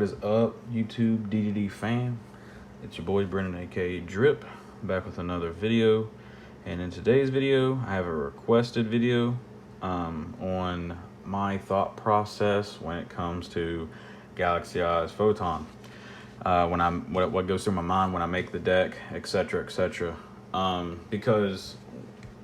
What is up, YouTube DDD fam? It's your boy Brendan, aka Drip, back with another video. And in today's video, I have a requested video on my thought process when it comes to Galaxy Eyes Photon. What goes through my mind when I make the deck, etc., etc. Because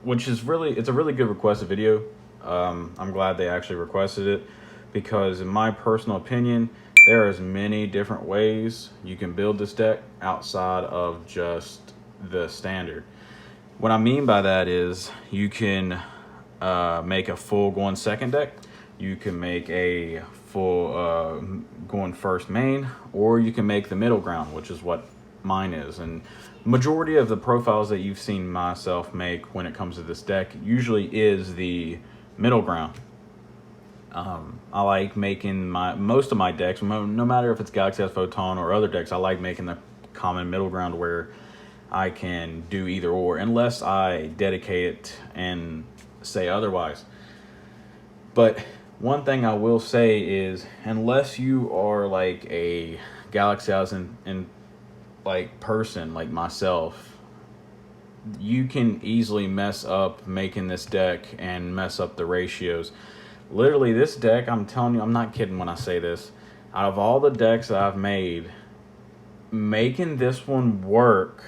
it's a really good requested video. I'm glad they actually requested it, because in my personal opinion, there is many different ways you can build this deck outside of just the standard. What I mean by that is you can make a full going second deck, you can make a full going first main, or you can make the middle ground, which is what mine is. And majority of the profiles that you've seen myself make when it comes to this deck usually is the middle ground. I like making most of my decks, no matter if it's Galaxy Eyes Photon or other decks, I like making the common middle ground where I can do either or, unless I dedicate it and say otherwise. But one thing I will say is, unless you are like a Galaxy Eyes and like person like myself, you can easily mess up making this deck and mess up the ratios. Literally, this deck, I'm telling you, I'm not kidding when I say this, out of all the decks that I've made, making this one work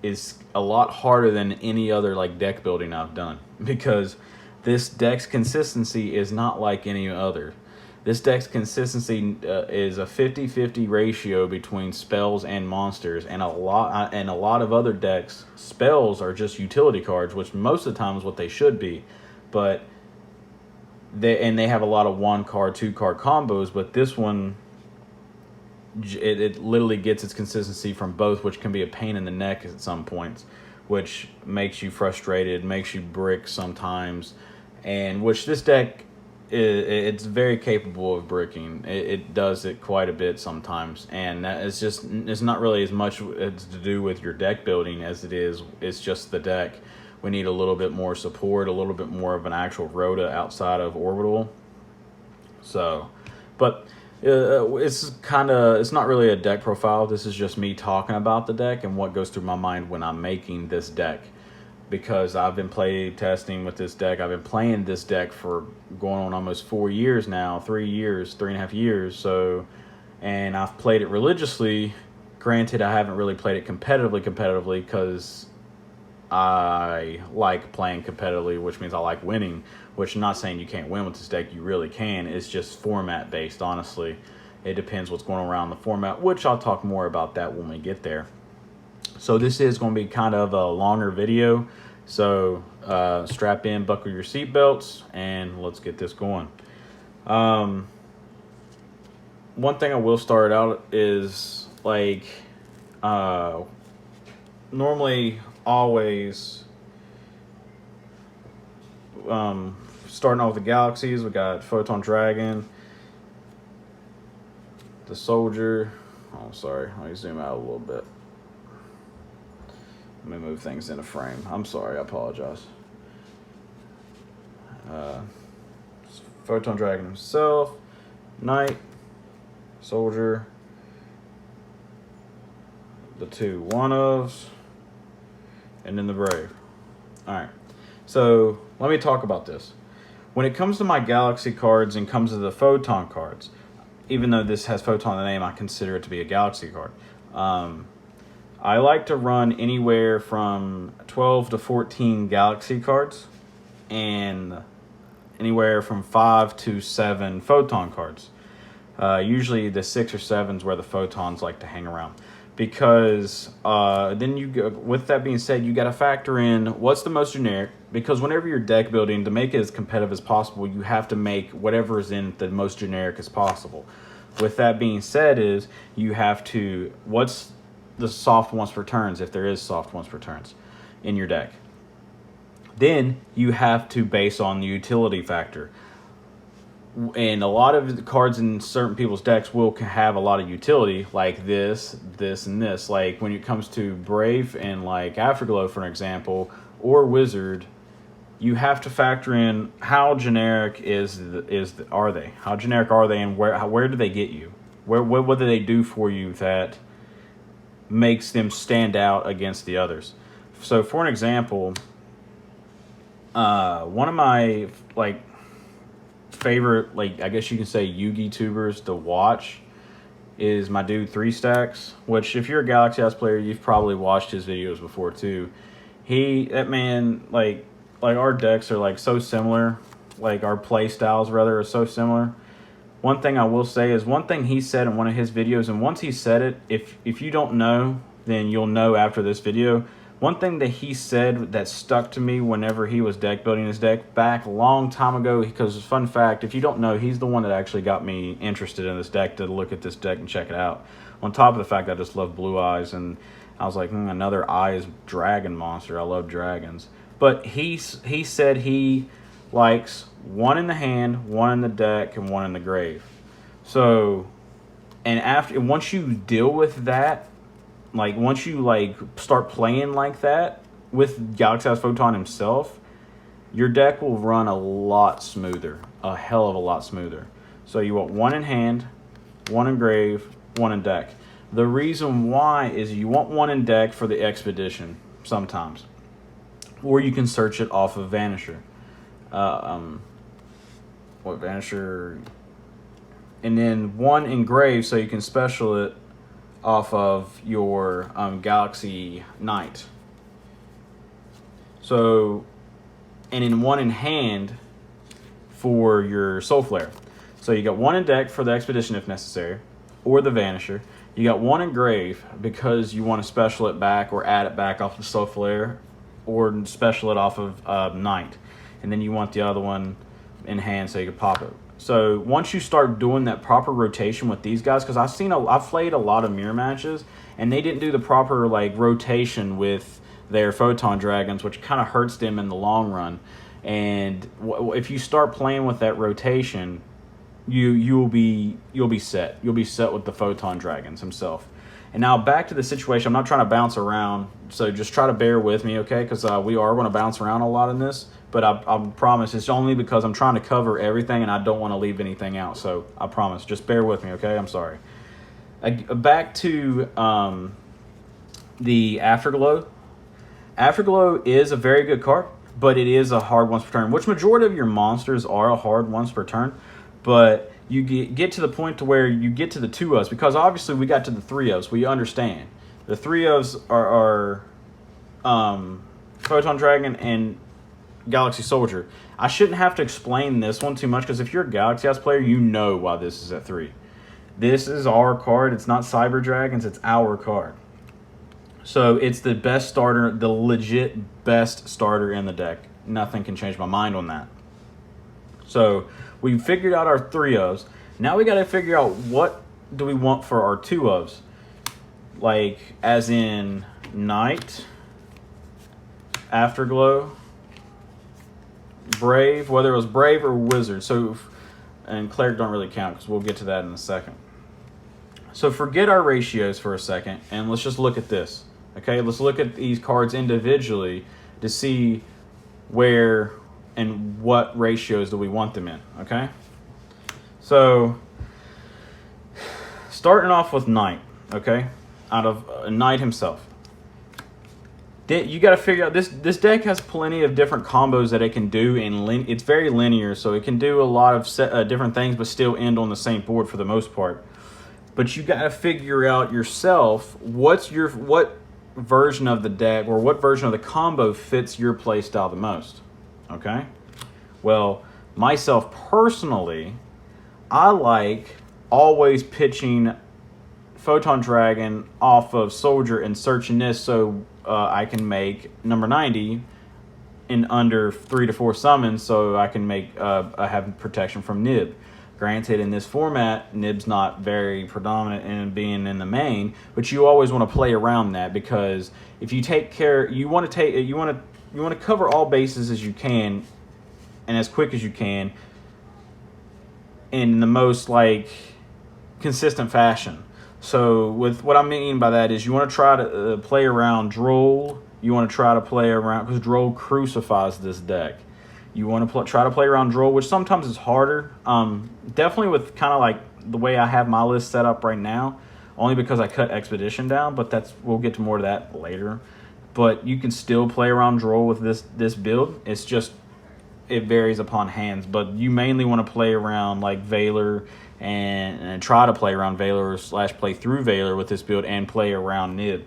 is a lot harder than any other like deck building I've done, because this deck's consistency is not like any other. This deck's consistency is a 50-50 ratio between spells and monsters, and a lot of other decks, spells are just utility cards, which most of the time is what they should be, but they have a lot of 1-card, 2-card combos. But this one, it literally gets its consistency from both, which can be a pain in the neck at some points, which makes you frustrated, makes you brick sometimes, and which this deck, it's very capable of bricking. It does it quite a bit sometimes, and it's not really as much to do with your deck building as it's just the deck. We need a little bit more support, a little bit more of an actual rota outside of orbital. So, but it's not really a deck profile. This is just me talking about the deck and what goes through my mind when I'm making this deck, because I've been play testing with this deck. I've been playing this deck for going on almost 4 years now, 3.5 years. So, and I've played it religiously. Granted, I haven't really played it competitively because I like playing competitively, which means I like winning, which I'm not saying you can't win with this deck. You really can. It's just format based, honestly. It depends what's going on around the format, which I'll talk more about that when we get there. So this is going to be kind of a longer video. So strap in, buckle your seatbelts, and let's get this going. One thing I will start out is like normally always starting off with the galaxies. We got Photon Dragon, the Soldier. Oh, sorry, let me zoom out a little bit. Let me move things into frame. I'm sorry, I apologize. Photon Dragon himself, Knight, Soldier, the 2 one-ofs, and then the Brave. Alright, so let me talk about this. When it comes to my Galaxy cards and comes to the Photon cards, even though this has Photon in the name, I consider it to be a Galaxy card. I like to run anywhere from 12 to 14 Galaxy cards and anywhere from 5 to 7 Photon cards. Usually the 6 or 7 is where the Photons like to hang around. Because then with that being said, you got to factor in what's the most generic, because whenever you're deck building, to make it as competitive as possible, you have to make whatever is in the most generic as possible. With that being said, you have to, what's the soft once per turns, if there is soft once per turns in your deck. Then you have to base on the utility factor. And a lot of the cards in certain people's decks will have a lot of utility, like this, and this. Like when it comes to Brave and like Afterglow, for example, or Wizard, you have to factor in how generic are they? How generic are they, and where do they get you? What do they do for you that makes them stand out against the others? So for an example, one of my favorite, I guess you can say, Yugioh tubers to watch is my dude 3 Stacks, which if you're a Galaxy House player, you've probably watched his videos before too. That man, our decks are so similar, our play styles rather are so similar. One thing I will say is one thing he said in one of his videos, and once he said it, if you don't know, then you'll know after this video. One thing that he said that stuck to me whenever he was deck building his deck back a long time ago, because fun fact, if you don't know, he's the one that actually got me interested in this deck to look at this deck and check it out. On top of the fact that I just love Blue Eyes, and I was like, another Eyes dragon monster. I love dragons. But he said he likes 1 in the hand, 1 in the deck, and 1 in the grave. So, and once you deal with that, once you start playing like that with Galaxy House Photon himself, your deck will run a lot smoother, a hell of a lot smoother. So you want 1 in hand, 1 in grave, 1 in deck. The reason why is you want 1 in deck for the expedition sometimes, or you can search it off of Vanisher. Vanisher, and then 1 in grave so you can special it off of your Galaxy Knight. So, and in 1 in hand for your Soul Flare. So you got 1 in deck for the expedition if necessary, or the Vanisher. You got 1 in grave because you want to special it back or add it back off of Soul Flare, or special it off of Knight. And then you want the other one in hand so you can pop it. So once you start doing that proper rotation with these guys, because I've played a lot of mirror matches, and they didn't do the proper rotation with their Photon Dragons, which kind of hurts them in the long run. And if you start playing with that rotation, you'll be set. You'll be set with the Photon Dragons himself. And now back to the situation. I'm not trying to bounce around, so just try to bear with me, okay? Because we are going to bounce around a lot in this. But I promise it's only because I'm trying to cover everything and I don't want to leave anything out. So I promise, just bear with me, okay? I'm sorry. Back to the Afterglow. Afterglow is a very good card, but it is a hard once per turn, which majority of your monsters are a hard once per turn. But you get to the point to where you get to the 2-ofs, because obviously we got to the 3-ofs. We understand. The 3-ofs are Photon Dragon and Galaxy Soldier. I shouldn't have to explain this one too much, because if you're a Galaxy House player, you know why this is at 3. This is our card. It's not Cyber Dragons. It's our card. So it's the best starter, the legit best starter in the deck. Nothing can change my mind on that. So we figured out our 3-ofs. Now we got to figure out what do we want for our 2-ofs. As in Knight, Afterglow, Brave, whether it was Brave or Wizard. So, and Cleric don't really count because we'll get to that in a second. So forget our ratios for a second and let's just look at this. Okay, let's look at these cards individually to see where and what ratios do we want them in, okay? So, starting off with Knight, okay? Out of Knight himself. You got to figure out, this deck has plenty of different combos that it can do, and it's very linear, so it can do a lot of different things but still end on the same board for the most part. But you got to figure out yourself what version of the deck or what version of the combo fits your play style the most. Okay? Well, myself personally, I like always pitching Photon Dragon off of Soldier and searching this so I can make number 90 in under 3 to 4 summons, so I can make have protection from Nib. Granted, in this format, Nib's not very predominant in being in the main, but you always want to play around that, because if you take care, you want to cover all bases as you can and as quick as you can in the most consistent fashion. So with what I mean by that is you want to try to play around Droll. You want to try to play around, because Droll crucifies this deck. You want to try to play around draw, which sometimes is harder. Definitely with kind of like the way I have my list set up right now, only because I cut Expedition down, but we'll get to more of that later. But you can still play around draw with this build. It's just, it varies upon hands, but you mainly want to play around like Valor and try to play around Valor / play through Valor with this build and play around Nib.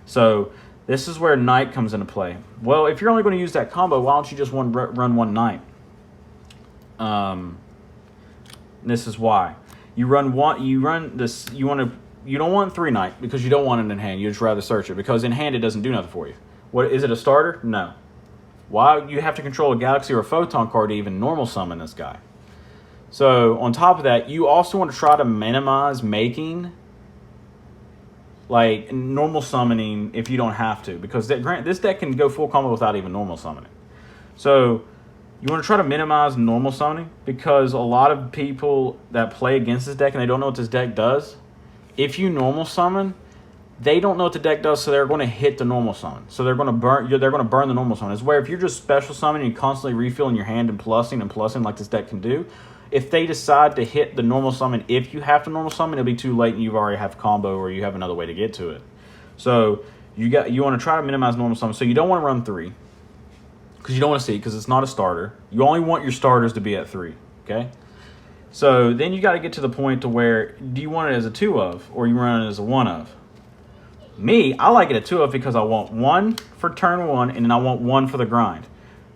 So this is where Knight comes into play. Well, if you're only going to use that combo, why don't you just run one Knight? This is why. You don't want 3 Knight because you don't want it in hand. You just rather search it because in hand it doesn't do nothing for you. What is it, a starter? No. Why you have to control a Galaxy or a Photon card to even normal summon this guy? So on top of that, you also want to try to minimize making like normal summoning if you don't have to, because this deck can go full combo without even normal summoning. So you want to try to minimize normal summoning because a lot of people that play against this deck and they don't know what this deck does, if you normal summon, they don't know what the deck does, so they're going to hit the normal summon. So they're going to burn the normal summon. It's where if you're just special summoning and constantly refilling your hand and plussing like this deck can do, if they decide to hit the normal summon, if you have to normal summon, it'll be too late and you've already have combo or you have another way to get to it. So you want to try to minimize normal summon. So you don't want to run 3 because you don't want to see it because it's not a starter. You only want your starters to be at 3. Okay. So then you got to get to the point to where do you want it as a 2 of or you run it as a 1 of? Me, I like it at 2 of because I want 1 for turn 1 and then I want 1 for the grind.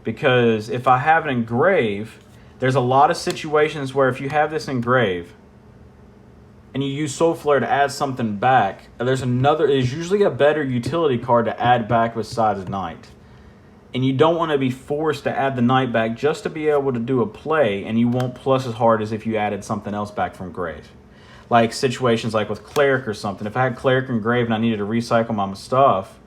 Because if I have it in grave, there's a lot of situations where if you have this in grave and you use Soul Flare to add something back, there's usually a better utility card to add back besides Knight. And you don't want to be forced to add the Knight back just to be able to do a play, and you won't plus as hard as if you added something else back from grave. Like situations like with Cleric or something. If I had Cleric in grave and I needed to recycle my stuff,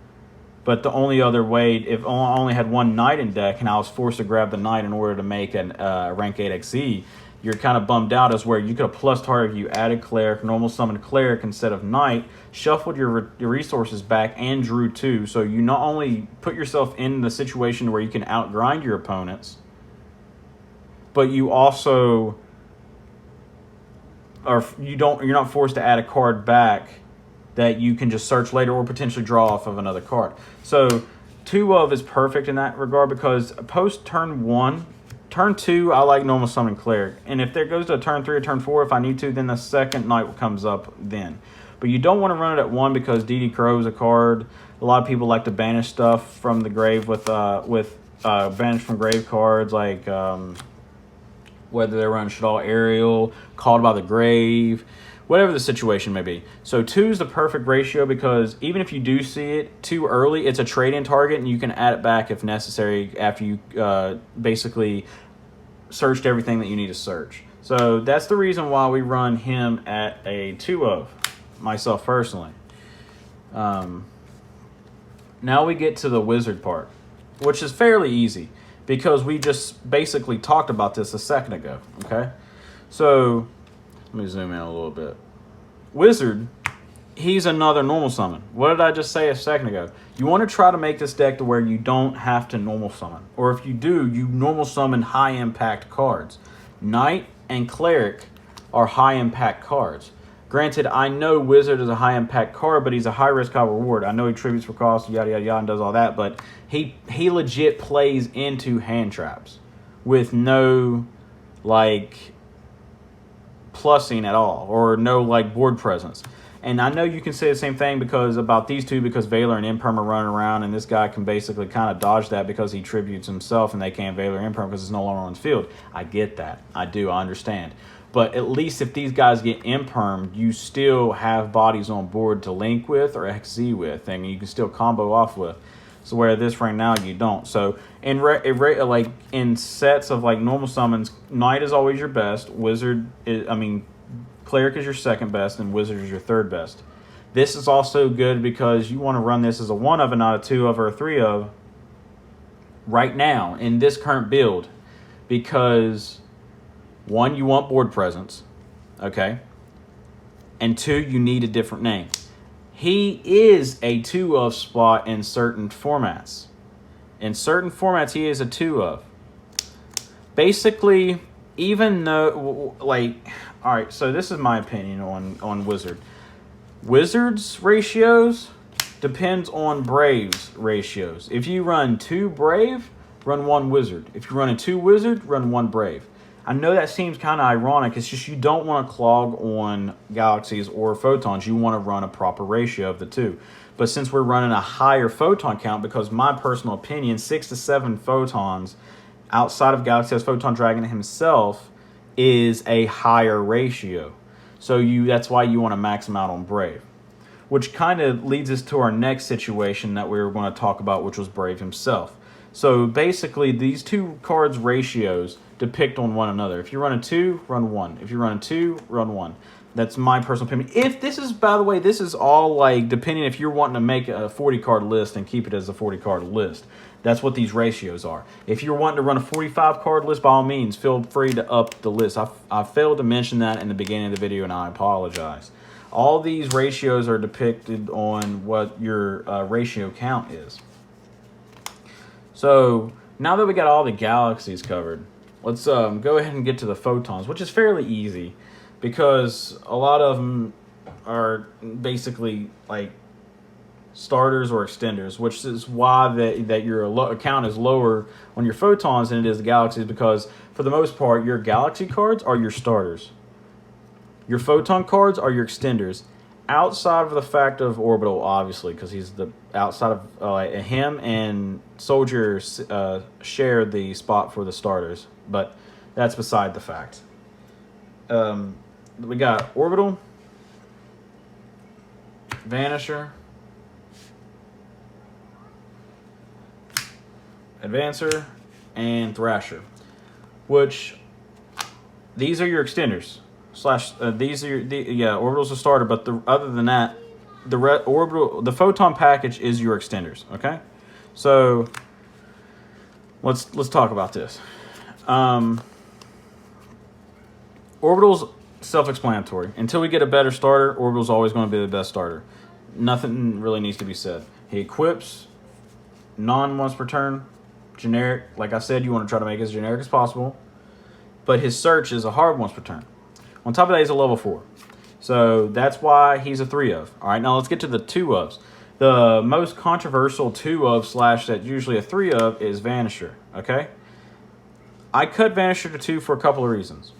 but the only other way, if I only had 1 Knight in deck and I was forced to grab the Knight in order to make an rank 8 XE, you're kind of bummed out as where you could have plussed harder if you added Cleric, normal summoned Cleric instead of Knight, shuffled your resources back and drew 2. So you not only put yourself in the situation where you can outgrind your opponents, but you also you're not forced to add a card back that you can just search later or potentially draw off of another card. So 2 of is perfect in that regard because post turn 1, turn 2, I like normal summon Cleric. And if there goes to turn 3 or turn 4, if I need to, then the second Knight comes up then. But you don't want to run it at 1 because DD Crow is a card. A lot of people like to banish stuff from the grave with banish from grave cards like whether they run Shadal Aerial, Called by the Grave, whatever the situation may be. So 2 is the perfect ratio because even if you do see it too early, it's a trade-in target and you can add it back if necessary after you basically searched everything that you need to search. So that's the reason why we run him at a 2 of, myself personally. Now we get to the wizard part, which is fairly easy because we just basically talked about this a second ago, okay? So let me zoom in a little bit. Wizard, he's another normal summon. What did I just say a second ago? You want to try to make this deck to where you don't have to normal summon. Or if you do, you normal summon high impact cards. Knight and Cleric are high impact cards. Granted, I know Wizard is a high impact card, but he's a high risk, high reward. I know he tributes for cost, yada, yada, yada, and does all that, but he legit plays into hand traps with no, like, plussing at all, or no, like, board presence. And I know you can say the same thing about these two, because Valor and Imperm are running around, and this guy can basically kind of dodge that because he tributes himself, and they can't Valor Imperm because it's no longer on the field. I get that. I understand. But at least if these guys get impermed, you still have bodies on board to link with or XZ with, and you can still combo off with. So where this right now you don't. So in sets of like normal summons, Knight is always your best. Cleric is your second best, and Wizard is your third best. This is also good because you want to run this as a 1 of and not a 2 of or a 3 of right now in this current build, because 1, you want board presence, okay? And 2, you need a different name. He is a 2 of spot in certain formats. In certain formats, he is a 2 of. Basically, even though, like, all right, so this is my opinion on Wizard. Wizard's ratios depends on Brave's ratios. If you run 2 Brave, run 1 Wizard. If you run a 2 Wizard, run 1 Brave. I know that seems kind of ironic. It's just you don't want to clog on galaxies or photons. You want to run a proper ratio of the two. But since we're running a higher photon count, because my personal opinion, 6 to 7 photons outside of Galaxy Photon Dragon himself is a higher ratio. So that's why you want to max them out on Brave. Which kind of leads us to our next situation that we were going to talk about, which was Brave himself. So basically, these two cards' ratios depict on one another. If you run a 2, run 1. If you run a 2, run 1. That's my personal opinion. If this is, by the way, this is all like depending if you're wanting to make a 40-card list and keep it as a 40-card list. That's what these ratios are. If you're wanting to run a 45-card list, by all means, feel free to up the list. I failed to mention that in the beginning of the video, and I apologize. All these ratios are depicted on what your ratio count is. So now that we got all the galaxies covered, let's go ahead and get to the photons, which is fairly easy because a lot of them are basically like starters or extenders, which is why that your count is lower on your photons than it is the galaxies, because for the most part, your galaxy cards are your starters. Your photon cards are your extenders, outside of the fact of Orbital, obviously, because he's the outside of him and Soldier share the spot for the starters, but that's beside the fact. We got Orbital, Vanisher, Advancer, and Thrasher, which these are your extenders. These are Orbital's a starter, but other than that, the photon package is your extenders. Okay, so let's talk about this. Orbital's self-explanatory. Until we get a better starter, Orbital's always going to be the best starter. Nothing really needs to be said. He equips non-once per turn, generic. Like I said, you want to try to make it as generic as possible, but his search is a hard once per turn. On top of that, he's a level 4. So that's why he's a 3 of. All right, now let's get to the 2 ofs. The most controversial 2 of / that's usually a 3 of is Vanisher, okay? I cut Vanisher to 2 for a couple of reasons.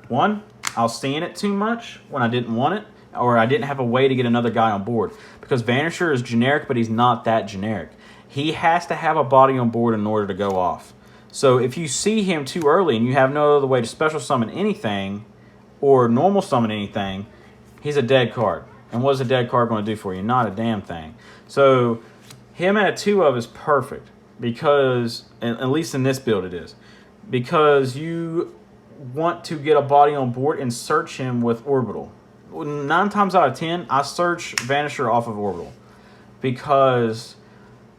One, I was seeing it too much when I didn't want it, or I didn't have a way to get another guy on board. Because Vanisher is generic, but he's not that generic. He has to have a body on board in order to go off. So if you see him too early and you have no other way to special summon anything, or normal summon anything, he's a dead card. And what is a dead card going to do for you? Not a damn thing. So him at a 2 of is perfect, because, at least in this build it is, because you want to get a body on board and search him with Orbital. 9 times out of 10, I search Vanisher off of Orbital, because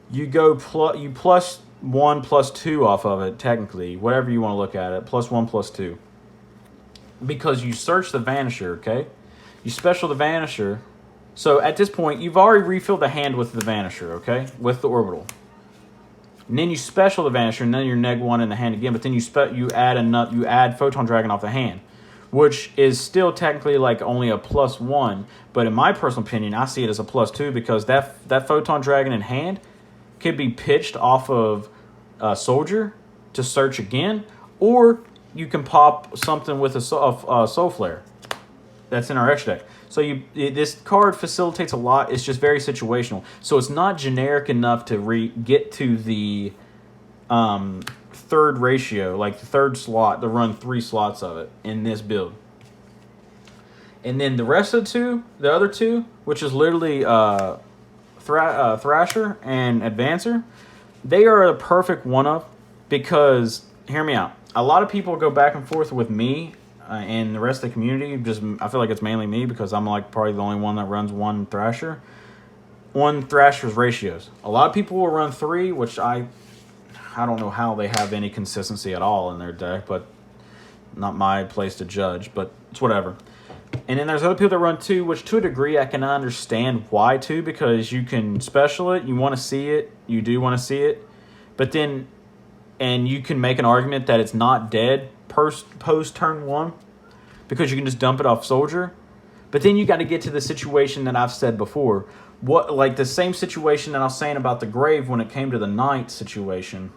you go you plus 1 plus 2 off of it, technically, whatever you want to look at it, plus 1 plus 2. Because you search the Vanisher, okay? You special the Vanisher. So at this point, you've already refilled the hand with the Vanisher, okay? With the Orbital. And then you special the Vanisher, and then you're neg 1 in the hand again. But then you add Photon Dragon off the hand, which is still technically like only a plus 1. But in my personal opinion, I see it as a plus 2, because that Photon Dragon in hand could be pitched off of Soldier to search again, or you can pop something with a Soul Flare that's in our extra deck. So this card facilitates a lot. It's just very situational. So it's not generic enough to get to the third ratio, like the third slot, to run 3 slots of it in this build. And then the rest of the other two, which is literally Thrasher and Advancer, they are a perfect one-up, because, hear me out, a lot of people go back and forth with me and the rest of the community. I feel like it's mainly me, because I'm like probably the only one that runs one Thrasher's ratios. A lot of people will run 3, which I don't know how they have any consistency at all in their deck, but not my place to judge, but it's whatever. And then there's other people that run 2, which to a degree I can understand why 2, because you can special it, you want to see it, you do want to see it, but then and you can make an argument that it's not dead post turn 1 because you can just dump it off Soldier. But then you got to get to the situation that I've said before. Like the same situation that I was saying about the Grave when it came to the Knight situation.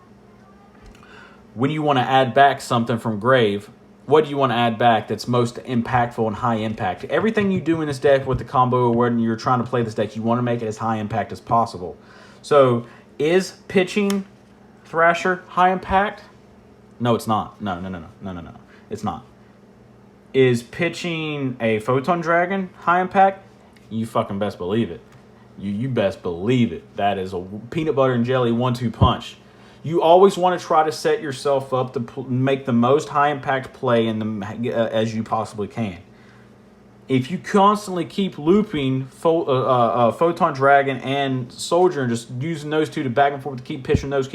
When you want to add back something from Grave, what do you want to add back that's most impactful and high impact? Everything you do in this deck with the combo or when you're trying to play this deck, you want to make it as high impact as possible. So is pitching Thrasher high impact? No, it's not. No. It's not. Is pitching a Photon Dragon high impact? You fucking best believe it. You best believe it. That is a peanut butter and jelly 1-2 punch. You always want to try to set yourself up to make the most high impact play as you possibly can. If you constantly keep looping Photon Dragon and Soldier and just using those two to back and forth to keep pitching those,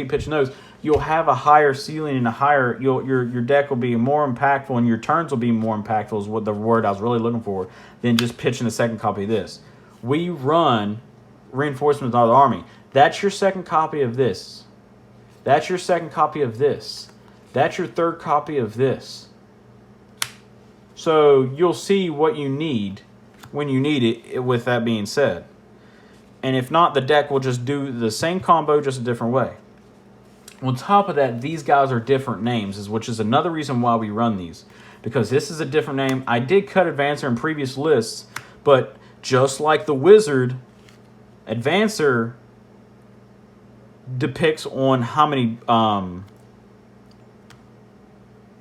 you'll have a higher ceiling and your deck will be more impactful and your turns will be more impactful is what the word I was really looking for than just pitching the second copy of this. We run Reinforcements of the Army. That's your second copy of this. That's your second copy of this. That's your third copy of this. So you'll see what you need when you need it, with that being said. And if not, the deck will just do the same combo, just a different way. On top of that, these guys are different names, which is another reason why we run these. Because this is a different name. I did cut Advancer in previous lists, but just like the Wizard, Advancer depicts on how many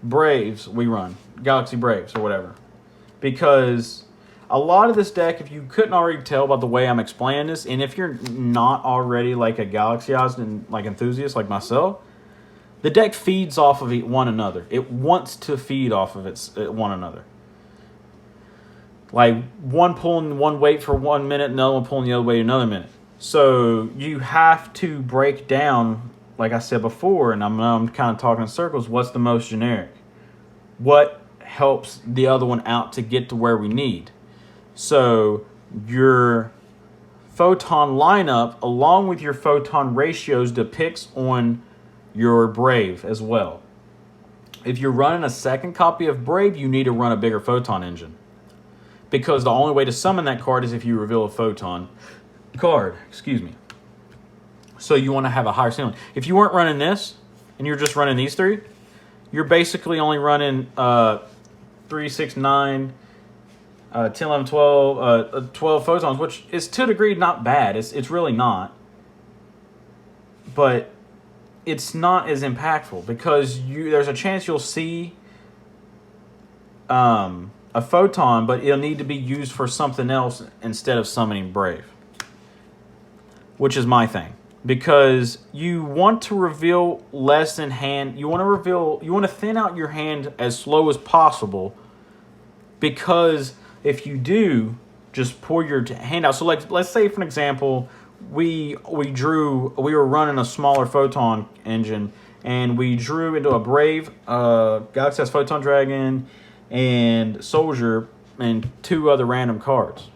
Braves we run. Galaxy Braves or whatever. Because a lot of this deck, if you couldn't already tell by the way I'm explaining this, and if you're not already like a Galaxyized and like enthusiast like myself, the deck feeds off of one another. It wants to feed off of one another. Like one pulling one weight for 1 minute, another one pulling the other weight another minute. So you have to break down, like I said before, and I'm kind of talking in circles, what's the most generic? What helps the other one out to get to where we need? So your Photon lineup, along with your Photon ratios, depicts on your Brave as well. If you're running a second copy of Brave, you need to run a bigger Photon engine. Because the only way to summon that card is if you reveal a Photon card. Excuse me. So you want to have a higher ceiling. If you weren't running this, and you're just running these three, you're basically only running 3, 6, 9, 10, 11, 12, 12 Photons, which is to a degree not bad. It's really not. But it's not as impactful because there's a chance you'll see a Photon, but it'll need to be used for something else instead of summoning Brave. Which is my thing. Because you want to reveal less in hand. You want to thin out your hand as slow as possible. Because if you do, just pour your hand out. So like, let's say for an example, we were running a smaller Photon engine, and we drew into a Brave, Galaxy Photon Dragon, and Soldier, and 2 other random cards.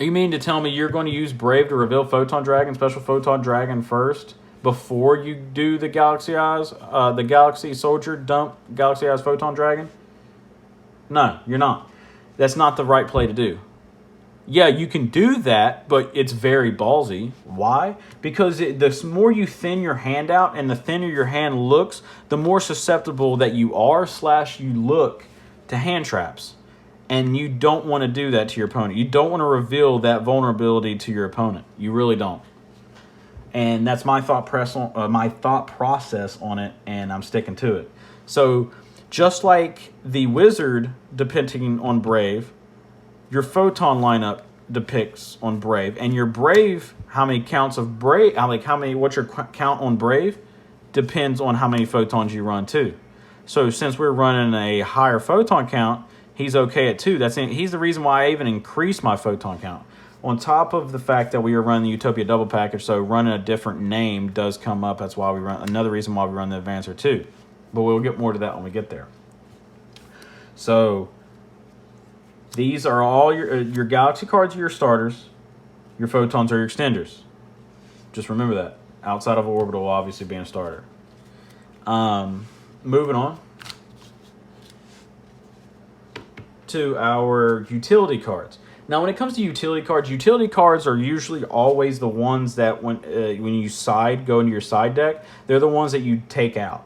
You mean to tell me you're going to use Brave to reveal Photon Dragon, Special Photon Dragon first, before you do the Galaxy Eyes, the Galaxy Soldier dump Galaxy Eyes Photon Dragon? No, you're not. That's not the right play to do. Yeah, you can do that, but it's very ballsy. Why? Because the more you thin your hand out and the thinner your hand looks, the more susceptible that you are / you look to hand traps. And you don't want to do that to your opponent. You don't want to reveal that vulnerability to your opponent. You really don't. And that's my thought process on it, and I'm sticking to it. So just like the Wizard depicting on Brave, your Photon lineup depicts on Brave, and your Brave, how many counts of Brave, what's your count on Brave, depends on how many Photons you run too. So since we're running a higher Photon count, he's okay at 2. He's the reason why I even increased my Photon count. On top of the fact that we are running the Utopia double package, so running a different name does come up. That's why we run, another reason why we run the Advancer too. But we'll get more to that when we get there. So these are all your Galaxy cards are your starters. Your Photons are your extenders. Just remember that. outside of Orbital obviously being a starter. Moving on to our utility cards. Now, when it comes to utility cards are usually always the ones that when you go into your side deck, they're the ones that you take out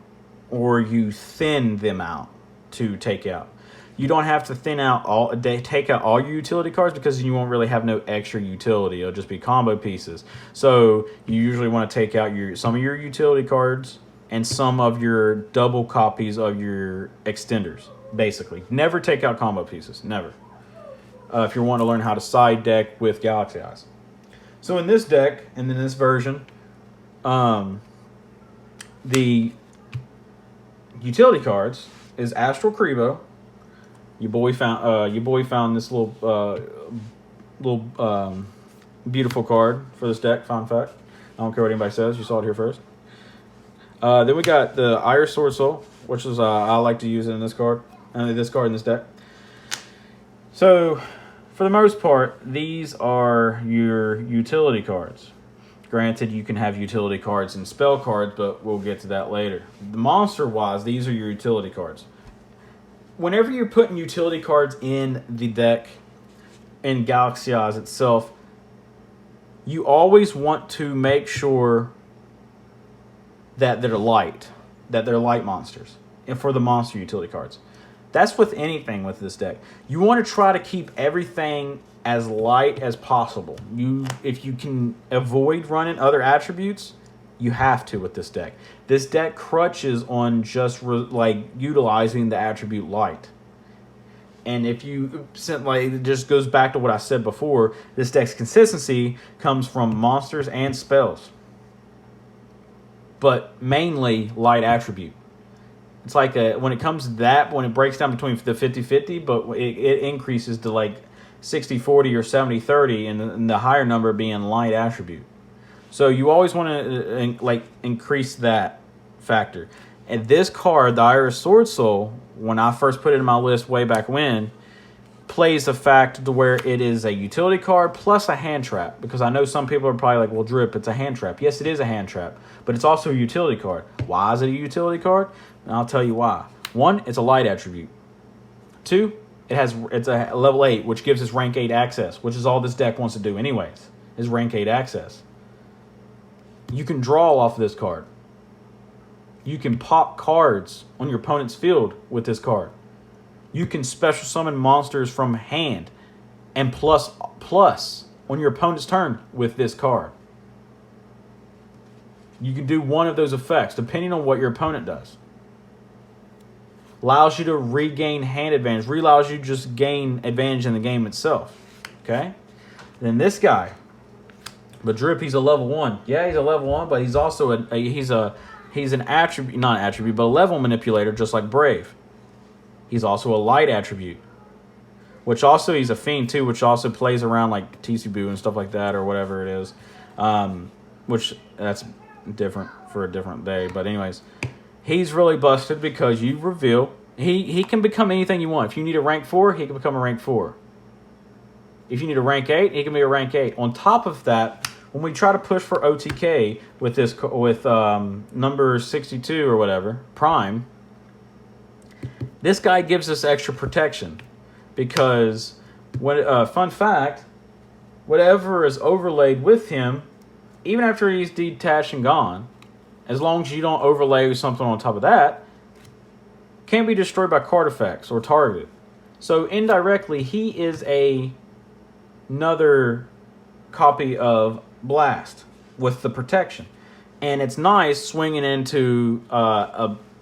or you thin them out to take out. You don't have to take out all your utility cards because you won't really have no extra utility. It'll just be combo pieces. So you usually want to take out some of your utility cards and some of your double copies of your extenders, basically. Never take out combo pieces, never. If you're wanting to learn how to side deck with Galaxy Eyes. So in this deck, and in this version, the utility cards is Astral Krebo. Your boy found this little beautiful card for this deck. Fun fact. I don't care what anybody says. You saw it here first. Then we got the Iris Sword Soul, which is I like to use it in this card. This card in this deck. So, for the most part, these are your utility cards. Granted, you can have utility cards and spell cards, but we'll get to that later. Monster-wise, these are your utility cards. Whenever you're putting utility cards in the deck, in Galaxy Eyes itself, you always want to make sure that they're light monsters, and for the monster utility cards. That's with anything with this deck. You want to try to keep everything as light as possible. If you can avoid running other attributes, you have to with this deck. This deck crutches on just utilizing the attribute light. And if it just goes back to what I said before, this deck's consistency comes from monsters and spells, but mainly light attribute. It's like when it comes to that, when it breaks down between the 50-50, but it increases to like 60-40 or 70-30, and the higher number being light attribute. So you always want to increase that factor. And this card, the Iris Sword Soul, when I first put it in my list way back when, plays the fact to where it is a utility card plus a hand trap. Because I know some people are probably like, well, Drip, it's a hand trap. Yes, it is a hand trap, but it's also a utility card. Why is it a utility card? And I'll tell you why. 1, it's a light attribute. 2, it's a level 8, which gives us rank 8 access, which is all this deck wants to do anyways, is rank 8 access. You can draw off of this card. You can pop cards on your opponent's field with this card. You can special summon monsters from hand and plus on your opponent's turn with this card. You can do one of those effects depending on what your opponent does. Allows you to regain hand advantage. Allows you to just gain advantage in the game itself. Okay? Then this guy, but Drip, he's a level 1. Yeah, he's a level 1, but he's also he's an attribute, not an attribute, but a level manipulator, just like Brave. He's also a light attribute, which also he's a fiend too, which also plays around like TC-Boo and stuff like that, or whatever it is. Which that's different for a different day. But anyways, he's really busted because you reveal he can become anything you want. If you need a rank 4, he can become a rank 4. If you need a rank 8, he can be a rank 8. On top of that, when we try to push for OTK with number 62 or whatever, Prime, this guy gives us extra protection because fun fact, whatever is overlaid with him, even after he's detached and gone, as long as you don't overlay something on top of that, can't be destroyed by card effects or targeted. So indirectly, he is another copy of Blast with the protection. And it's nice swinging into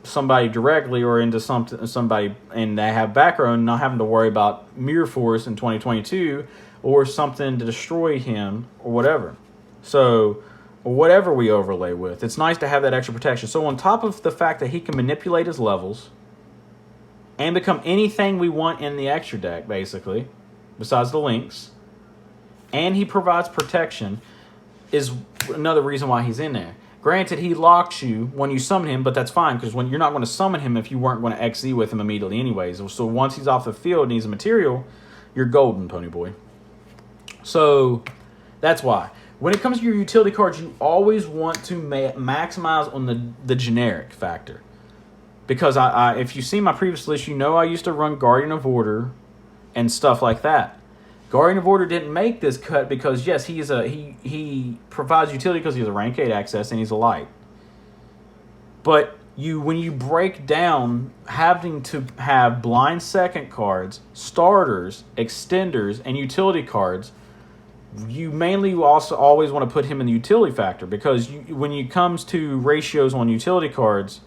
somebody directly or into somebody and they have background, not having to worry about Mirror Force in 2022 or something to destroy him or whatever. So whatever we overlay with, it's nice to have that extra protection. So on top of the fact that he can manipulate his levels and become anything we want in the extra deck, basically, besides the links, and he provides protection, is another reason why he's in there. Granted, he locks you when you summon him, but that's fine, because when you're not going to summon him if you weren't going to XZ with him immediately anyways. So once he's off the field and he's a material, you're golden, Pony Boy. So that's why. When it comes to your utility cards, you always want to maximize on the generic factor. Because if you see my previous list, you know I used to run Guardian of Order and stuff like that. Guardian of Order didn't make this cut because, yes, he provides utility because he's a rank 8 access and he's a light. But when you break down having to have blind second cards, starters, extenders, and utility cards, you mainly also always want to put him in the utility factor, because when it comes to ratios on utility cards,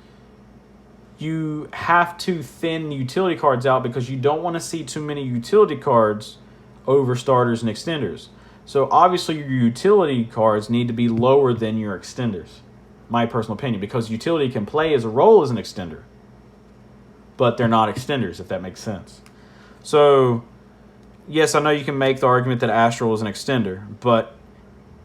you have to thin utility cards out because you don't want to see too many utility cards over starters and extenders. So obviously your utility cards need to be lower than your extenders, my personal opinion, because utility can play as a role as an extender, but they're not extenders, if that makes sense. So yes, I know you can make the argument that Astral is an extender, but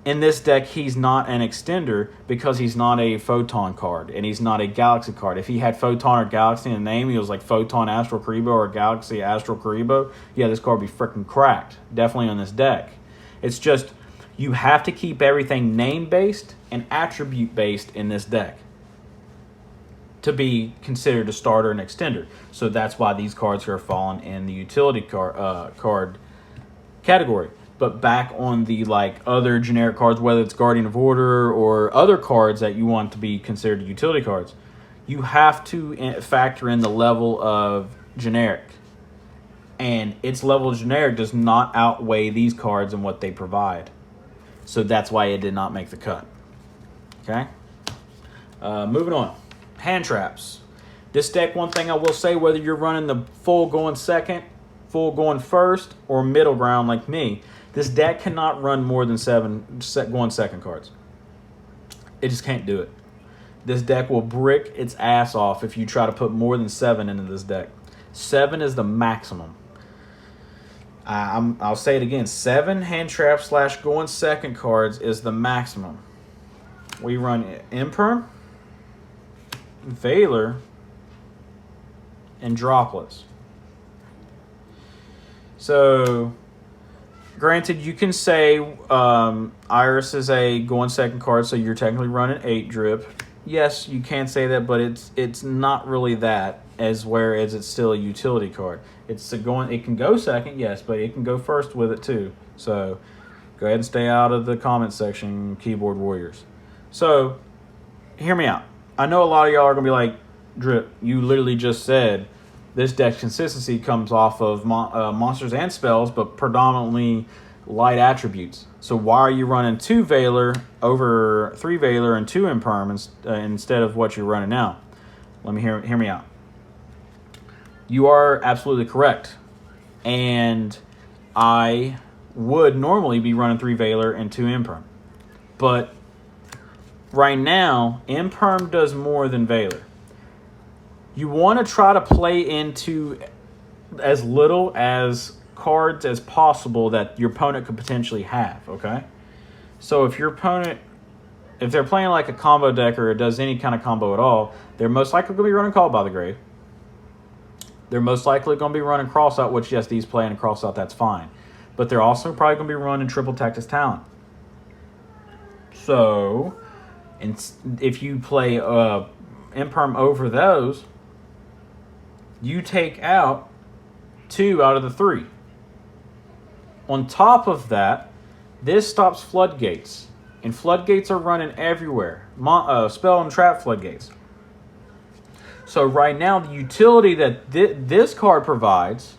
in this deck, he's not an extender because he's not a Photon card and he's not a Galaxy card. If he had Photon or Galaxy in the name, he was like Photon Astral Karibo or Galaxy Astral Karibo, yeah, this card would be freaking cracked. Definitely on this deck. It's just you have to keep everything name-based and attribute-based in this deck to be considered a starter and extender. So that's why these cards are falling in the utility card category. But back on the other generic cards, whether it's Guardian of Order or other cards that you want to be considered utility cards, you have to factor in the level of generic. And its level of generic does not outweigh these cards and what they provide. So that's why it did not make the cut. Okay? Moving on. Hand traps. This deck, one thing I will say, whether you're running the full going second, full going first, or middle ground like me, this deck cannot run more than 7 going second cards. It just can't do it. This deck will brick its ass off if you try to put more than 7 into this deck. 7 is the maximum. I'll say it again. 7 hand trap / going second cards is the maximum. We run Imperm, Veiler, and Droplets. So granted, you can say Iris is a going second card, so you're technically running 8 drip. Yes, you can say that, but it's not really that, whereas it's still a utility card. It can go second, yes, but it can go first with it too. So go ahead and stay out of the comment section, keyboard warriors. So hear me out. I know a lot of y'all are gonna be like, Drip, you literally just said this deck's consistency comes off of monsters and spells, but predominantly light attributes. So why are you running 2 Veiler over 3 Veiler and 2 Imperm instead of what you're running now? Let me hear me out. You are absolutely correct. And I would normally be running 3 Veiler and 2 Imperm. But right now, Imperm does more than Veiler. You want to try to play into as little as cards as possible that your opponent could potentially have, okay? So if they're playing like a combo deck or it does any kind of combo at all, they're most likely going to be running Call by the Grave. They're most likely going to be running Crossout, which, yes, these play in Crossout, that's fine. But they're also probably going to be running Triple Tactus Talent. So if you play Imperm over those, you take out 2 out of the 3. On top of that, this stops floodgates. And floodgates are running everywhere. Spell and trap floodgates. So right now, the utility that this card provides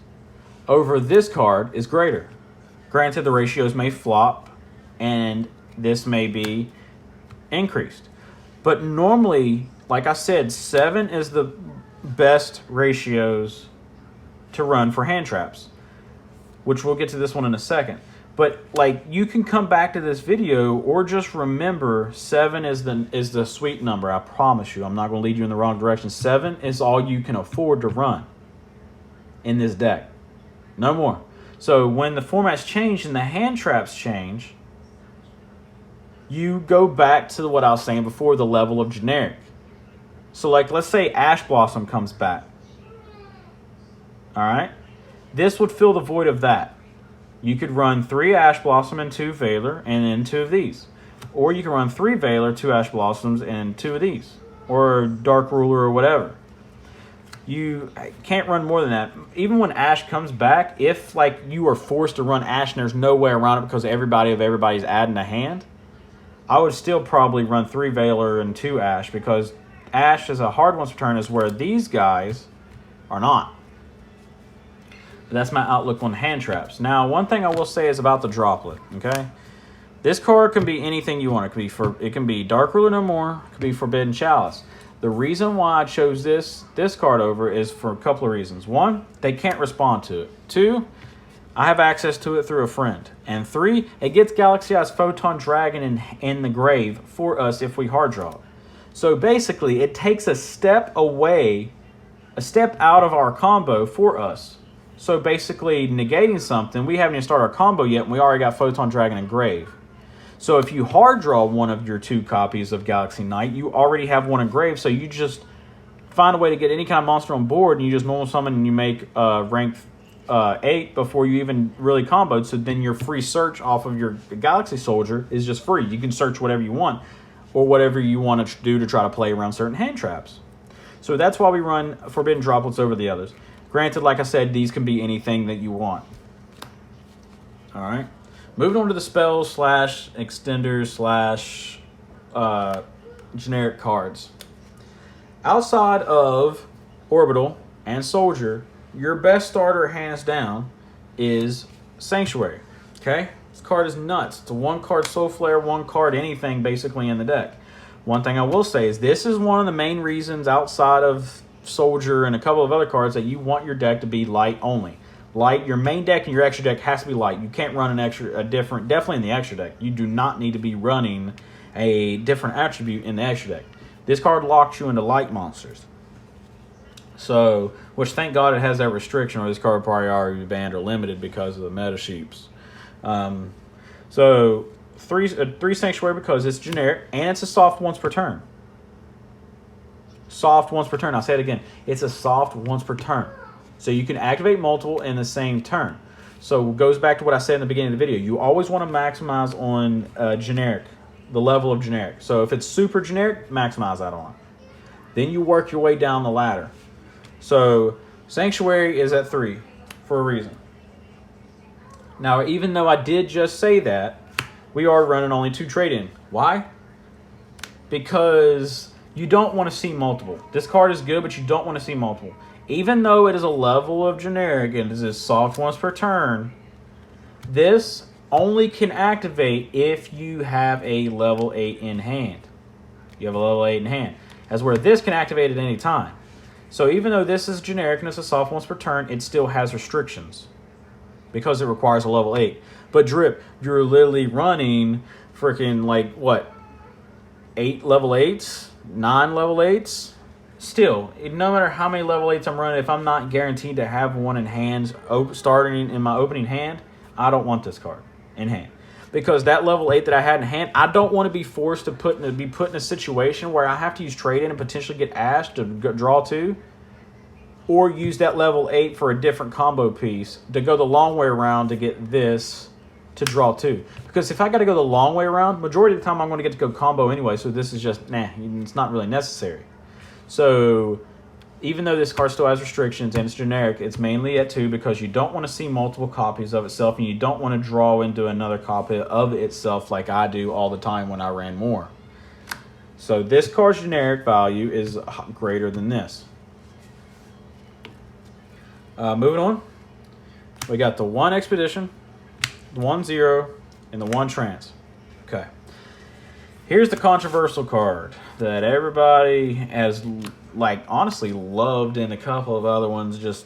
over this card is greater. Granted, the ratios may flop, and this may be increased. But normally, like I said, 7 is the best ratios to run for hand traps, which we'll get to this one in a second. But you can come back to this video or just remember 7 is the sweet number. I promise you, I'm not going to lead you in the wrong direction. 7 is all you can afford to run in this deck. No more. So when the formats change and the hand traps change, you go back to what I was saying before, the level of generic. So let's say Ash Blossom comes back. All right? This would fill the void of that. You could run 3 Ash Blossom and 2 Valor and then 2 of these. Or you can run 3 Valor, 2 Ash Blossoms, and 2 of these. Or Dark Ruler or whatever. You can't run more than that. Even when Ash comes back, if like you are forced to run Ash and there's no way around it because everybody's adding a hand, I would still probably run 3 Valor and 2 Ash, because Ash is a hard once per turn, is where these guys are not. But that's my outlook on hand traps. Now, one thing I will say is about the droplet, okay? This card can be anything you want. It can be Dark Ruler No More. It could be Forbidden Chalice. The reason why I chose this card over is for a couple of reasons. 1, they can't respond to it. 2, I have access to it through a friend. And 3, it gets Galaxy Eyes Photon Dragon in the grave for us if we hard draw it. So basically, it takes a step away, a step out of our combo for us. So basically, negating something, we haven't even started our combo yet, and we already got Photon Dragon and grave. So if you hard draw one of your 2 copies of Galaxy Knight, you already have one engraved, so you just find a way to get any kind of monster on board, and you just normal summon and you make rank 8 before you even really comboed, so then your free search off of your Galaxy Soldier is just free. You can search whatever you want, or whatever you want to do to try to play around certain hand traps. So that's why we run Forbidden Droplets over the others. Granted, like I said, these can be anything that you want. Alright. Moving on to the spells / extenders / generic cards. Outside of Orbital and Soldier, your best starter, hands down, is Sanctuary. Okay? This card is nuts. It's a 1-card Soul Flare, 1-card anything basically in the deck. One thing I will say is this is one of the main reasons outside of Soldier and a couple of other cards that you want your deck to be light only. Light, your main deck and your extra deck has to be light. You can't run definitely in the extra deck. You do not need to be running a different attribute in the extra deck. This card locks you into light monsters. So, which thank God it has that restriction, or this card would probably already be banned or limited because of the meta sheeps. So, 3 Sanctuary because it's generic and it's a soft once per turn. Soft once per turn. I'll say it again. It's a soft once per turn. So you can activate multiple in the same turn. So it goes back to what I said in the beginning of the video. You always want to maximize on generic, the level of generic. So if it's super generic, maximize that on. Then you work your way down the ladder. So Sanctuary is at 3 for a reason. Now, even though I did just say that, we are running only 2 trade-in. Why? Because you don't want to see multiple. This card is good, but you don't want to see multiple. Even though it is a level of generic and it is soft once per turn, this only can activate if you have a level 8 in hand. You have a level 8 in hand. As where this can activate at any time. So even though this is generic and it's a soft once per turn, it still has restrictions because it requires a level 8. But Drip, you're literally running freaking like what? 8 level 8s? 9 level 8s? Still, no matter how many level 8s I'm running, if I'm not guaranteed to have one in hand, starting in my opening hand, I don't want this card in hand. Because that level 8 that I had in hand, I don't want to be forced to be put in a situation where I have to use trade-in and potentially get Ash to draw 2, or use that level 8 for a different combo piece to go the long way around to get this to draw 2. Because if I got to go the long way around, majority of the time I'm going to get to go combo anyway, so this is just, nah, it's not really necessary. So, even though this card still has restrictions and it's generic, it's mainly at 2 because you don't want to see multiple copies of itself and you don't want to draw into another copy of itself like I do all the time when I ran more. So, this card's generic value is greater than this. Moving on, we got the 1 Expedition, the 1 Zero, and the 1 Trance. Okay. Here's the controversial card that everybody has, like, honestly loved, and a couple of other ones just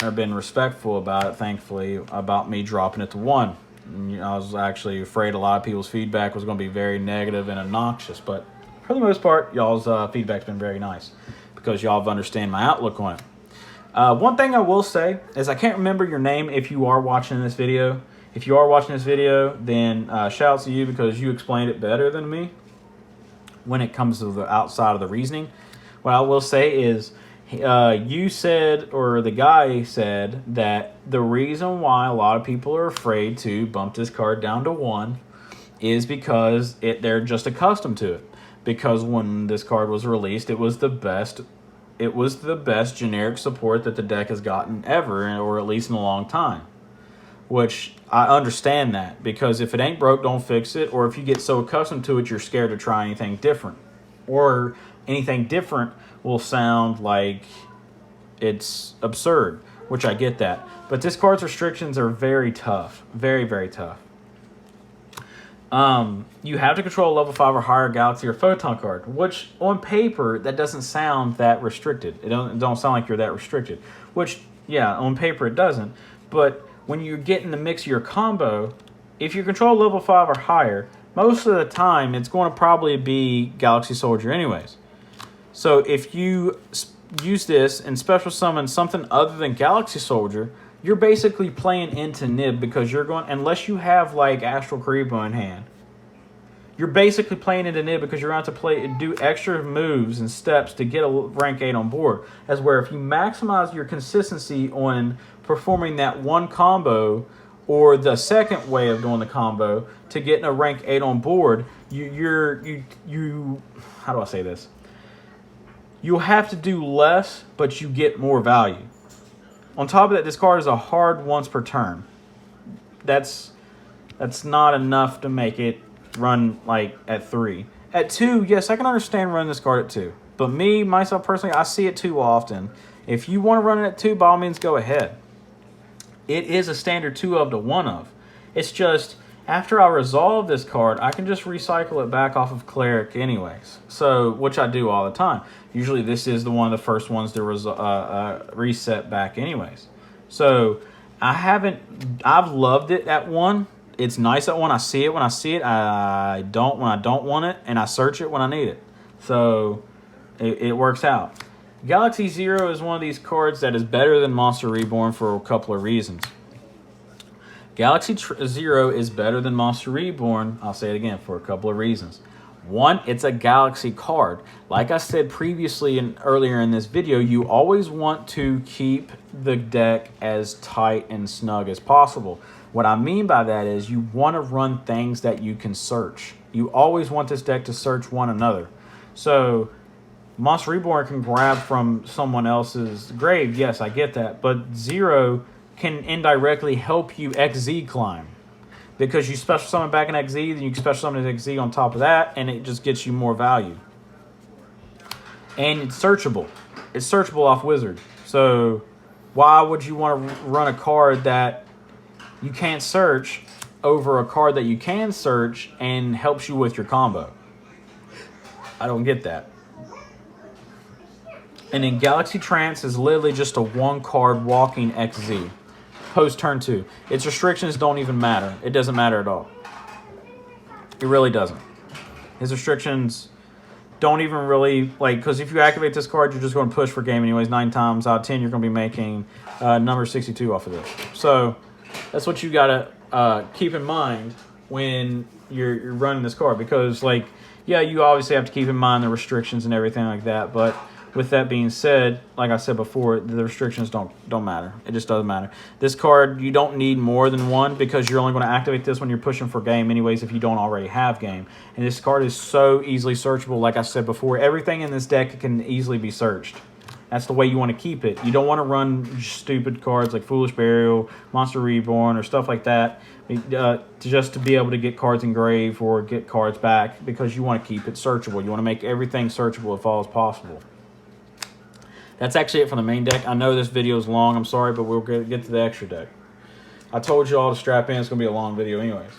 have been respectful about it, thankfully, about me dropping it to 1. And, I was actually afraid a lot of people's feedback was going to be very negative and obnoxious, but for the most part, y'all's feedback's been very nice because y'all have understand my outlook on it. One thing I will say is I can't remember your name if you are watching this video. If you are watching this video, then shout out to you because you explained it better than me when it comes to the outside of the reasoning. What I will say is You said, or the guy said, that the reason why a lot of people are afraid to bump this card down to 1 is because they're just accustomed to it. Because when this card was released, it was the best. It was the best generic support that the deck has gotten ever, or at least in a long time. Which I understand that, because if it ain't broke, don't fix it. Or if you get so accustomed to it, you're scared to try anything different. Or anything different will sound like it's absurd, which I get that. But this card's restrictions are very tough. Very, very tough. You have to control a level 5 or higher Galaxy or Photon card, which on paper, that doesn't sound that restricted. It don't sound like you're that restricted, which, yeah, on paper it doesn't. But when you get in the mix of your combo, if you control level 5 or higher, most of the time it's going to probably be Galaxy Soldier anyways. So if you use this and special summon something other than Galaxy Soldier, you're basically playing into Nib, because you're going, unless you have like Astral Karibo in hand, you're basically playing into Nib because you're going to have to do extra moves and steps to get a rank 8 on board. As where if you maximize your consistency on performing that one combo, or the second way of doing the combo to getting a rank 8 on board, you how do I say this? You'll have to do less, but you get more value. On top of that, this card is a hard once per turn. That's not enough to make it run like at 3. At 2, yes, I can understand running this card at 2. But myself personally, I see it too often. If you want to run it at 2, by all means, go ahead. It is a standard 2 of to 1 of. It's just, after I resolve this card, I can just recycle it back off of Cleric anyways. So, which I do all the time. Usually this is one of the first ones to reset back anyways. So, I've loved it at 1. It's nice at 1. I see it when I see it. I don't when I don't want it. And I search it when I need it. So, it works out. Galaxy Zero is one of these cards that is better than Monster Reborn for a couple of reasons. Galaxy Zero is better than Monster Reborn, I'll say it again, for a couple of reasons. One, it's a Galaxy card. Like I said previously and earlier in this video, you always want to keep the deck as tight and snug as possible. What I mean by that is you want to run things that you can search. You always want this deck to search one another. So Monster Reborn can grab from someone else's grave. Yes, I get that. But Zero can indirectly help you XZ climb. Because you special summon back an XZ, then you special summon an XZ on top of that, and it just gets you more value. And it's searchable. It's searchable off Wizard. So why would you want to run a card that you can't search over a card that you can search and helps you with your combo? I don't get that. And then Galaxy Trance is literally just a 1-card walking XZ. Post turn 2. Its restrictions don't even matter. It doesn't matter at all. It really doesn't. His restrictions don't even really, because if you activate this card, you're just going to push for game anyways. 9 times out of 10, you're going to be making number 62 off of this. So that's what you got to keep in mind when you're running this card. Because, yeah, you obviously have to keep in mind the restrictions and everything like that, but with that being said, like I said before, the restrictions don't matter. It just doesn't matter. This card, you don't need more than 1 because you're only going to activate this when you're pushing for game anyways if you don't already have game. And this card is so easily searchable, like I said before. Everything in this deck can easily be searched. That's the way you want to keep it. You don't want to run stupid cards like Foolish Burial, Monster Reborn, or stuff like that just to be able to get cards engraved or get cards back, because you want to keep it searchable. You want to make everything searchable if all is possible. That's actually it for the main deck. I know this video is long. I'm sorry, but we'll get to the extra deck. I told you all to strap in. It's going to be a long video anyways.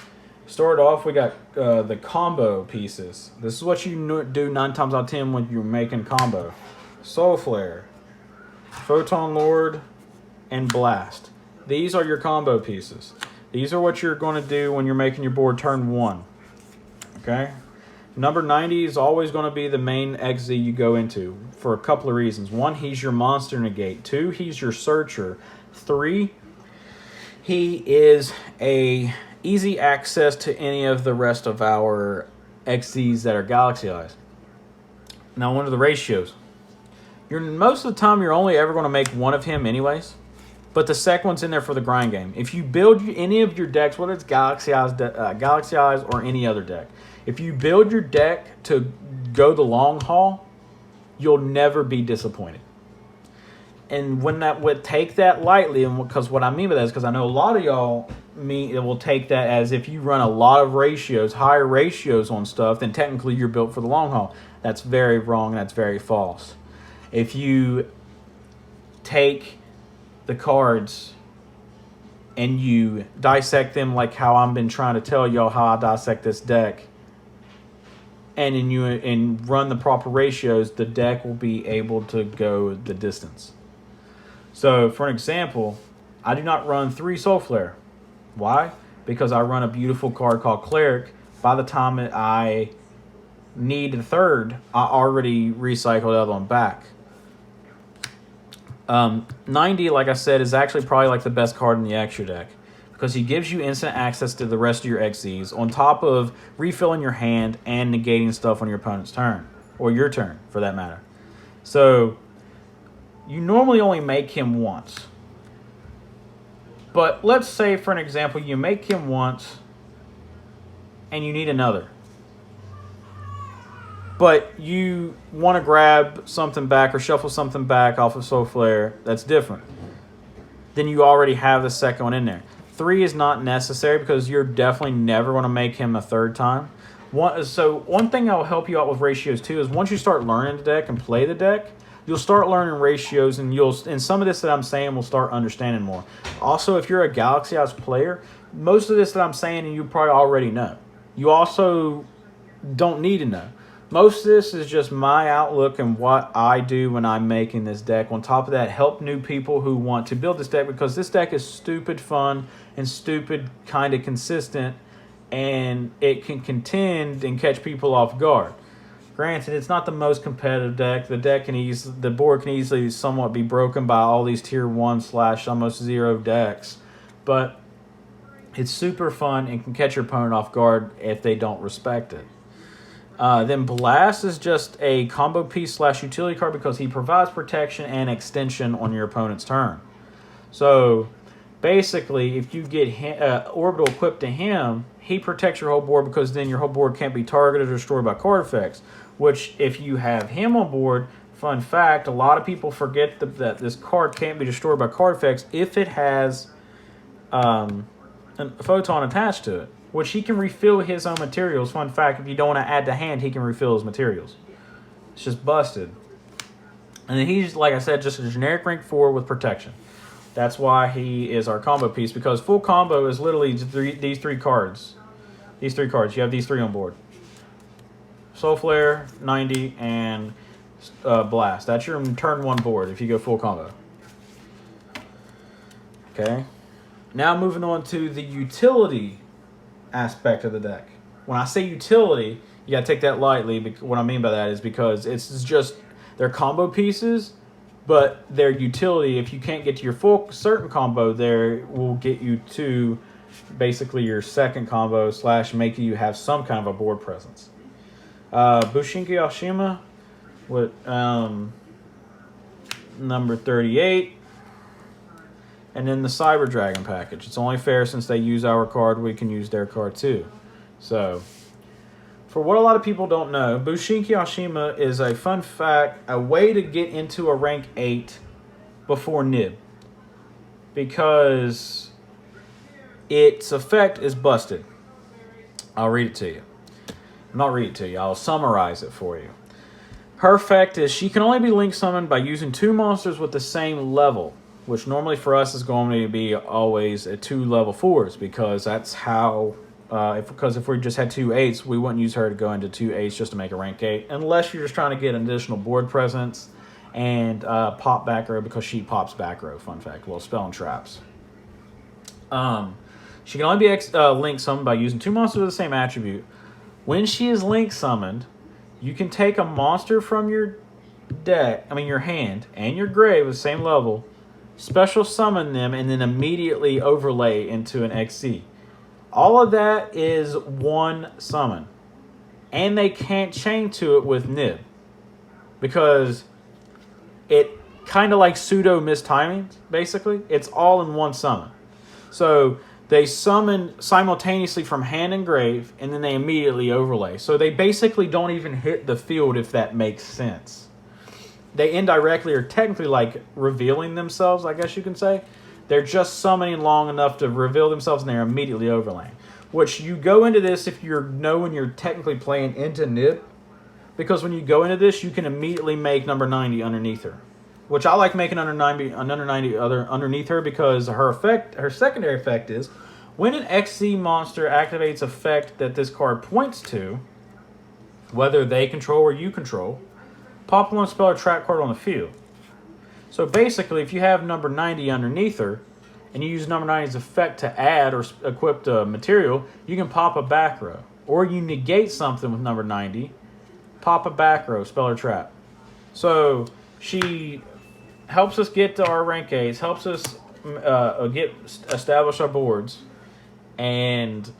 Start off, we got the combo pieces. This is what you do 9 times out of 10 when you're making combo. Soul Flare, Photon Lord, and Blast. These are your combo pieces. These are what you're going to do when you're making your board turn 1. Okay? Number 90 is always going to be the main XZ you go into for a couple of reasons. 1, he's your monster negate. 2, he's your searcher. 3, he is a easy access to any of the rest of our XZs that are galaxy eyes. Now, what are the ratios? most of the time you're only ever going to make one of him anyways. But the second one's in there for the grind game. If you build any of your decks, whether it's Galaxy Eyes or any other deck, if you build your deck to go the long haul, you'll never be disappointed. And when that would take that lightly, and because what I mean by that is because I know a lot of y'all will take that as if you run a lot of ratios, higher ratios on stuff, then technically you're built for the long haul. That's very wrong. That's very false. If you take the cards and you dissect them like how I've been trying to tell y'all how I dissect this deck, and run the proper ratios, the deck will be able to go the distance. So, for an example, I do not run 3 Soul Flare. Why? Because I run a beautiful card called Cleric. By the time I need a third, I already recycled the other one back. 90, like I said, is actually probably like the best card in the extra deck because he gives you instant access to the rest of your XZs on top of refilling your hand and negating stuff on your opponent's turn, or your turn for that matter. So you normally only make him once. But let's say, for an example, you make him once and you need another. But you want to grab something back or shuffle something back off of Soul Flare that's different. Then you already have the second one in there. 3 is not necessary because you're definitely never going to make him a third time. One thing that will help you out with ratios too is once you start learning the deck and play the deck, you'll start learning ratios, and some of this that I'm saying will start understanding more. Also, if you're a Galaxy Eyes player, most of this that I'm saying you probably already know. You also don't need to know. Most of this is just my outlook and what I do when I'm making this deck. On top of that, help new people who want to build this deck because this deck is stupid fun and stupid kind of consistent, and it can contend and catch people off guard. Granted, it's not the most competitive deck. The board can easily somewhat be broken by all these tier 1 / almost 0 decks, but it's super fun and can catch your opponent off guard if they don't respect it. Then Blast is just a combo piece / utility card because he provides protection and extension on your opponent's turn. So basically, if you get Orbital equipped to him, he protects your whole board because then your whole board can't be targeted or destroyed by card effects. Which, if you have him on board, fun fact, a lot of people forget that this card can't be destroyed by card effects if it has a Photon attached to it. Which he can refill his own materials. Fun fact, if you don't want to add to hand, he can refill his materials. It's just busted. And then he's, like I said, just a generic rank 4 with protection. That's why he is our combo piece, because full combo is literally these 3 cards. These 3 cards. You have these 3 on board. Soul Flare, 90, and Blast. That's your turn 1 board if you go full combo. Okay. Now moving on to the utility aspect of the deck. When I say utility, you gotta take that lightly. What I mean by that is because it's just they're combo pieces, but their utility, if you can't get to your full certain combo, there will get you to basically your second combo / make you have some kind of a board presence. Bushinki Yashima with number 38. And then the Cyber Dragon package. It's only fair since they use our card, we can use their card too. So, for what a lot of people don't know, Bushinki Yashima is a fun fact, a way to get into a rank 8 before Nib. Because its effect is busted. I'll read it to you. Not read it to you, I'll summarize it for you. Her effect is she can only be link summoned by using 2 monsters with the same level, which normally for us is going to be always at 2 level 4s, because that's how, if we just had 2 8s, we wouldn't use her to go into 2 8s just to make a rank 8, unless you're just trying to get an additional board presence and pop back row, because she pops back row, fun fact, well, spell and traps. She can only be link summoned by using 2 monsters with the same attribute. When she is link summoned, you can take a monster from your your hand, and your grave with the same level, special summon them, and then immediately overlay into an XC. All of that is 1 summon. And they can't chain to it with Nib. Because it kind of like pseudo mistimings, basically. It's all in one summon. So they summon simultaneously from hand and grave, and then they immediately overlay. So they basically don't even hit the field, if that makes sense. They indirectly are technically like revealing themselves, I guess you can say. They're just summoning long enough to reveal themselves, and they're immediately overlaying. Which you go into this if you're knowing you're technically playing into Nib, because when you go into this, you can immediately make number 90 underneath her. Which I like making under 90 underneath her, because her secondary effect is when an XC monster activates effect that this card points to, whether they control or you control, pop one spell or trap card on the field. So basically, if you have number 90 underneath her, and you use number 90's effect to add or equip the material, you can pop a back row. Or you negate something with number 90, pop a back row, spell or trap. So she helps us get to our rank A's, helps us establish our boards, and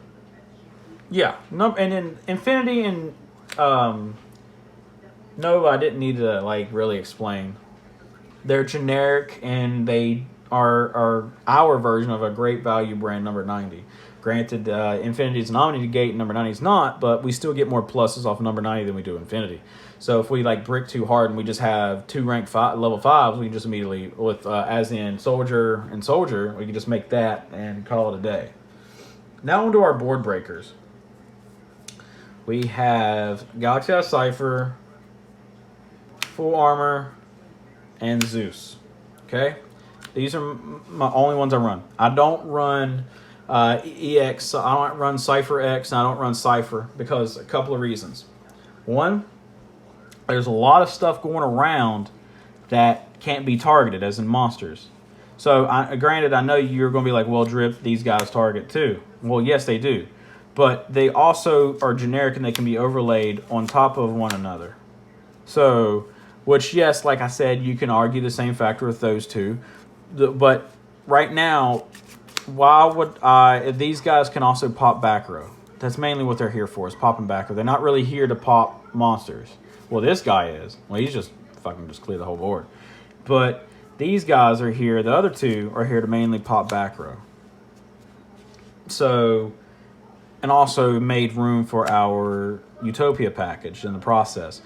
yeah, and in Infinity and Nova, I didn't need to like really explain. They're generic, and they are our version of a great value brand number 90. Granted, Infinity is an Omni Negate, number 90 is not, but we still get more pluses off number 90 than we do Infinity. So if we like brick too hard and we just have two level 5s, we can just immediately, with as in Soldier and Soldier, we can just make that and call it a day. Now onto our board breakers. We have Galaxy Eye Cypher, Full Armor, and Zeus. Okay? These are my only ones I run. I don't run EX, I don't run Cypher X, and I don't run Cypher because a couple of reasons. One, there's a lot of stuff going around that can't be targeted, as in monsters. So, granted, I know you're going to be like, well, Drip, these guys target too. Well, yes, they do. But they also are generic, and they can be overlaid on top of one another. So, which, yes, like I said, you can argue the same factor with those two. But right now, why would these guys can also pop back row. That's mainly what they're here for, is popping back row. They're not really here to pop monsters. Well, this guy is. Well, he's just fucking just clear the whole board. But these guys are here. The other two are here to mainly pop back row. So, and also made room for our Utopia package in the process.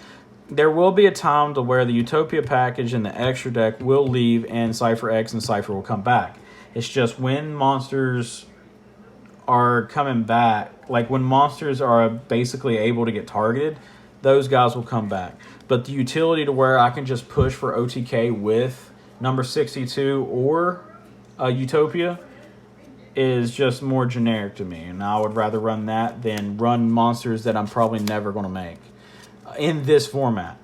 There will be a time to where the Utopia package and the extra deck will leave, and Cypher X and Cypher will come back. It's just when monsters are coming back, like when monsters are basically able to get targeted, those guys will come back. But the utility to where I can just push for OTK with number 62 or Utopia is just more generic to me. And I would rather run that than run monsters that I'm probably never going to make in this format.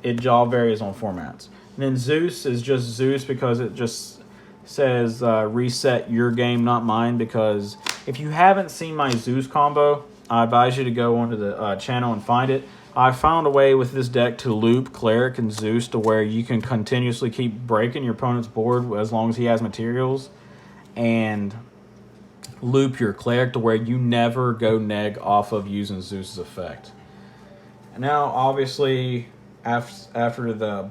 It all varies on formats. And then Zeus is just Zeus because it just says reset your game, not mine. Because if you haven't seen my Zeus combo, I advise you to go onto the channel and find it. I found a way with this deck to loop Cleric and Zeus to where you can continuously keep breaking your opponent's board as long as he has materials, and loop your Cleric to where you never go neg off of using Zeus's effect. And now, obviously, after the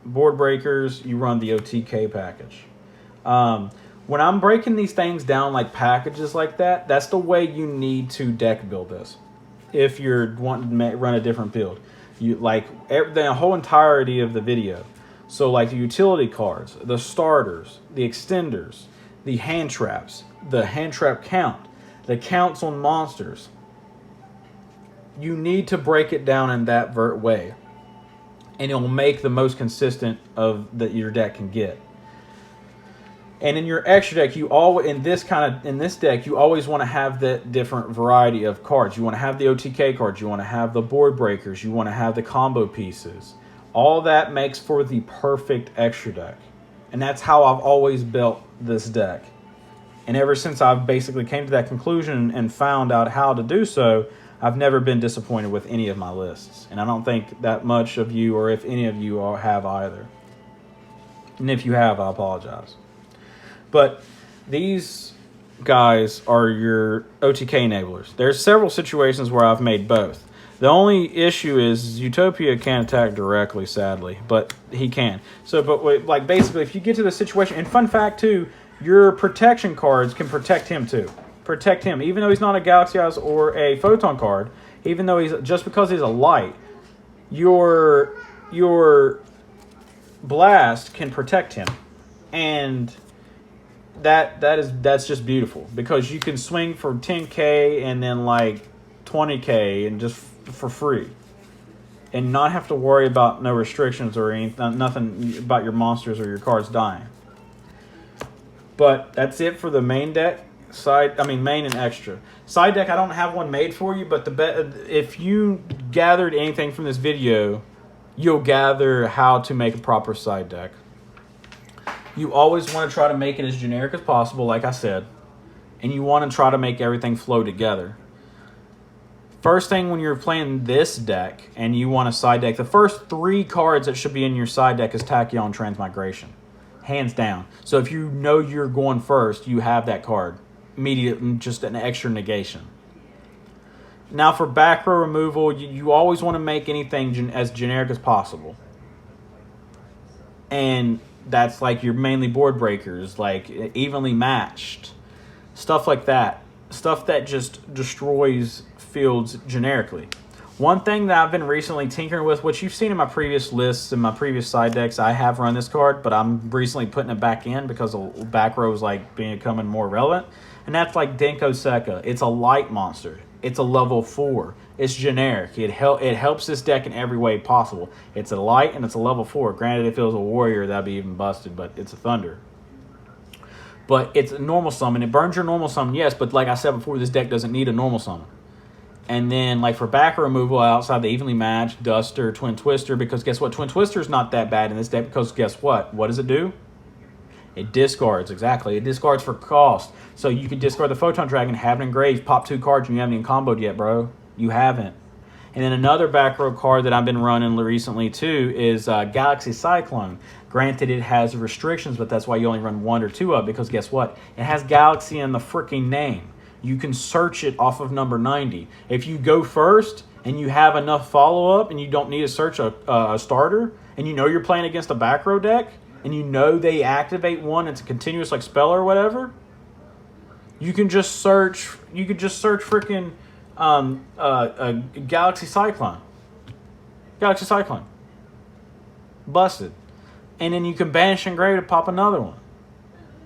board breakers, you run the OTK package. When I'm breaking these things down like packages like that, that's the way you need to deck build this. If you're wanting to run a different build, you like the whole entirety of the video. So like the utility cards, the starters, the extenders, the hand traps, the hand trap count, the counts on monsters. You need to break it down in that way, and it will make the most consistent of that your deck can get. And in your extra deck, you always in this deck, you always want to have that different variety of cards. You want to have the OTK cards. You want to have the board breakers. You want to have the combo pieces. All that makes for the perfect extra deck, and that's how I've always built this deck. And ever since I've basically came to that conclusion and found out how to do so, I've never been disappointed with any of my lists. And I don't think that much of you, or if any of you have either. And if you have, I apologize. But these guys are your OTK enablers. There's several situations where I've made both. The only issue is Utopia can't attack directly, sadly, but he can. So, but like basically, if you get to the situation, and fun fact too, your protection cards can protect him too. Protect him, even though he's not a Galaxy Eyes or a Photon card. Even though just because he's a light, your blast can protect him, and that's just beautiful because you can swing for 10K and then like 20K and just for free, and not have to worry about no restrictions or anything, nothing about your monsters or your cards dying. But that's it for the main deck. Main and extra. Side deck, I don't have one made for you, but if you gathered anything from this video, you'll gather how to make a proper side deck. You always want to try to make it as generic as possible, like I said, and you want to try to make everything flow together. First thing when you're playing this deck and you want a side deck, the first 3 cards that should be in your side deck is Tachyon Transmigration. Hands down. So if you know you're going first, you have that card. Immediate, just an extra negation. Now for back row removal, you always want to make anything as generic as possible. And that's like your mainly board breakers, like evenly matched. Stuff like that. Stuff that just destroys fields generically. One thing that I've been recently tinkering with, which you've seen in my previous lists and my previous side decks, I have run this card, but I'm recently putting it back in because the back row is like becoming more relevant. And that's like Denko Sekka. It's a light monster. It's a level 4. It's generic. It helps this deck in every way possible. It's a light and it's a level 4. Granted, if it was a warrior, that'd be even busted, but it's a thunder. But it's a normal summon. It burns your normal summon, yes, but like I said before, this deck doesn't need a normal summon. And then, like for back removal outside the evenly matched, Duster, Twin Twister, because guess what? Twin Twister is not that bad in this deck because guess what? What does it do? It discards, exactly. It discards for cost. So you can discard the Photon Dragon, have it engraved, pop 2 cards, and you haven't even comboed yet, bro. You haven't. And then another back row card that I've been running recently too is Galaxy Cyclone. Granted, it has restrictions, but that's why you only run 1 or 2 of, because guess what? It has Galaxy in the freaking name. You can search it off of number 90. If you go first and you have enough follow-up and you don't need to search a starter, and you know you're playing against a back row deck, and you know they activate one, it's a continuous like spell or whatever, you can just search. You could just search freaking Galaxy Cyclone. Galaxy Cyclone. Busted. And then you can banish engrave to pop another one.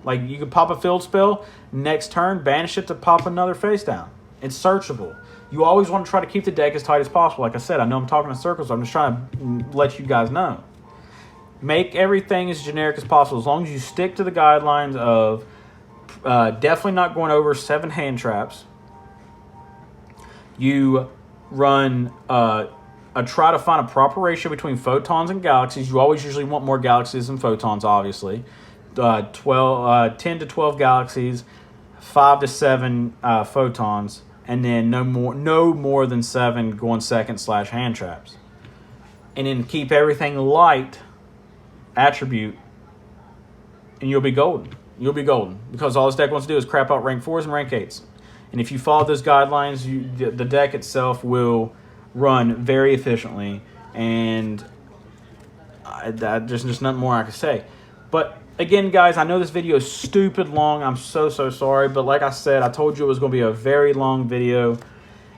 Like you could pop a field spell, next turn, banish it to pop another face down. It's searchable. You always want to try to keep the deck as tight as possible. Like I said, I know I'm talking in circles. I'm just trying to let you guys know. Make everything as generic as possible. As long as you stick to the guidelines of definitely not going over 7 hand traps. You run try to find a proper ratio between photons and galaxies. You always usually want more galaxies than photons, obviously. 10 to 12 galaxies, 5 to 7 photons, and then no more than 7 going second / hand traps. And then keep everything light attribute, and you'll be golden. You'll be golden because all this deck wants to do is crap out rank 4s and rank 8s. And if you follow those guidelines, the deck itself will run very efficiently, and there's just nothing more I can say. But again, guys, I know this video is stupid long. I'm so sorry. But like I said, I told you it was going to be a very long video.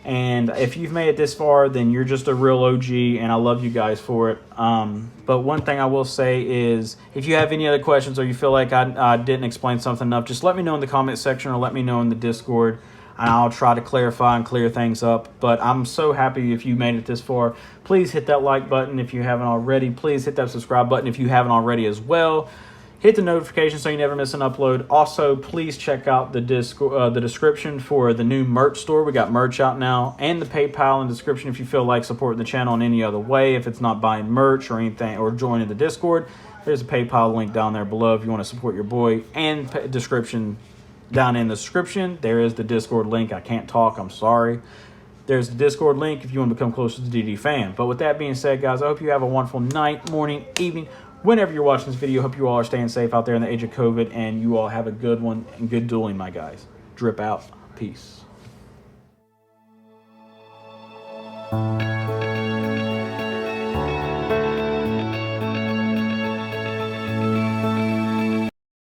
And if you've made it this far, then you're just a real OG, and I love you guys for it. But one thing I will say is, if you have any other questions or you feel like I didn't explain something enough, just let me know in the comment section or let me know in the Discord, and I'll try to clarify and clear things up. But I'm so happy if you made it this far. Please hit that like button if you haven't already. Please hit that subscribe button if you haven't already as well. Hit the notification so you never miss an upload. Also, please check out the description for the new merch store. We got merch out now, and the PayPal in the description if you feel like supporting the channel in any other way. If it's not buying merch or anything or joining the Discord, there's a PayPal link down there below if you want to support your boy. And description down in the description, there is the Discord link. I can't talk. I'm sorry. There's the Discord link if you want to become closer to the DD fan. But with that being said, guys, I hope you have a wonderful night, morning, evening, whenever you're watching this video. Hope you all are staying safe out there in the age of COVID, and you all have a good one and good dueling, my guys. Drip out. Peace. you.